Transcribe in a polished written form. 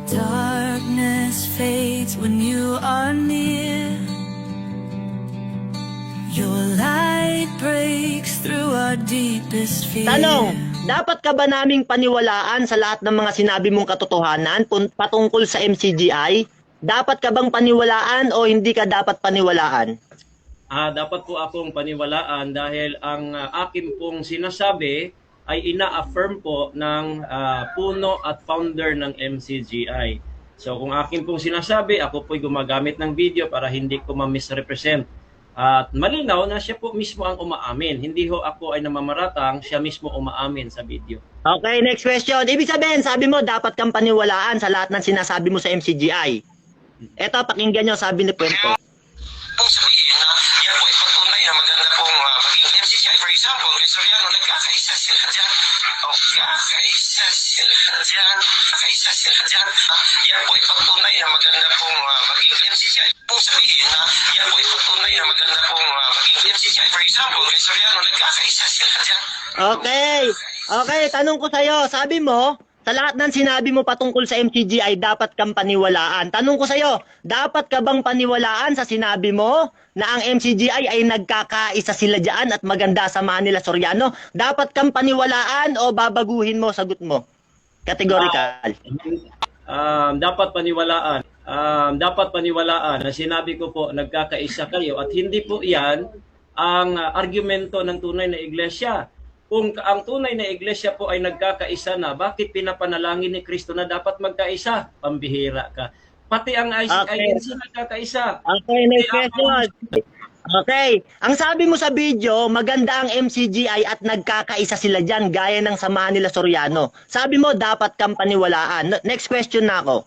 Darkness fades when you are near. Your light breaks through our deepest fear. Tanong, dapat ka ba naming paniwalaan sa lahat ng mga sinabi mong katotohanan patungkol sa MCGI? Dapat ka bang paniwalaan o hindi ka dapat paniwalaan? Dapat po akong paniwalaan dahil ang akin pong sinasabi ay ina-affirm po ng puno at founder ng MCGI. So kung akin pong sinasabi, ako po'y gumagamit ng video para hindi ko ma-misrepresent. At malinaw na siya po mismo ang umaamin. Hindi ho ako ay namamaratang, siya mismo umaamin sa video. Okay, next question. Ibig sabihin, sabi mo dapat kang paniwalaan sa lahat ng sinasabi mo sa MCGI. Eto, pakinggan nyo, sabi ni Puento. Kung sabihin na yan po ay patunay na maganda pong maging MCGI. For example, kay Soriano, nagkakaisa sila dyan. Nagkakaisa sila dyan. Nagkakaisa sila dyan. Yan po ay patunay na maganda pong maging MCGI. Kung sabihin na yan po ay patunay na maganda pong maging MCGI. For example, kay Soriano, nagkakaisa sila dyan. Okay. Okay, tanong ko sa'yo. Sabi mo, sa lahat ng sinabi mo patungkol sa MCGI, dapat kang paniwalaan. Tanong ko sa'yo, dapat ka bang paniwalaan sa sinabi mo na ang MCGI ay nagkakaisa sila dyan at maganda samahan nila Soriano? Dapat kang paniwalaan o babaguhin mo sagot mo? Categorical. Dapat paniwalaan. Dapat paniwalaan na sinabi ko po nagkakaisa kayo at hindi po yan ang argumento ng tunay na iglesia. Kung ang tunay na iglesia po ay nagkakaisa na, bakit pinapanalangin ni Kristo na dapat magkaisa? Pambihira ka. Pati ang INC nagkakaisa. Okay, next question. Okay. Ang sabi mo sa video, maganda ang MCGI at nagkakaisa sila dyan gaya ng samahan nila Soriano. Sabi mo, dapat kang paniwalaan. Next question na ako.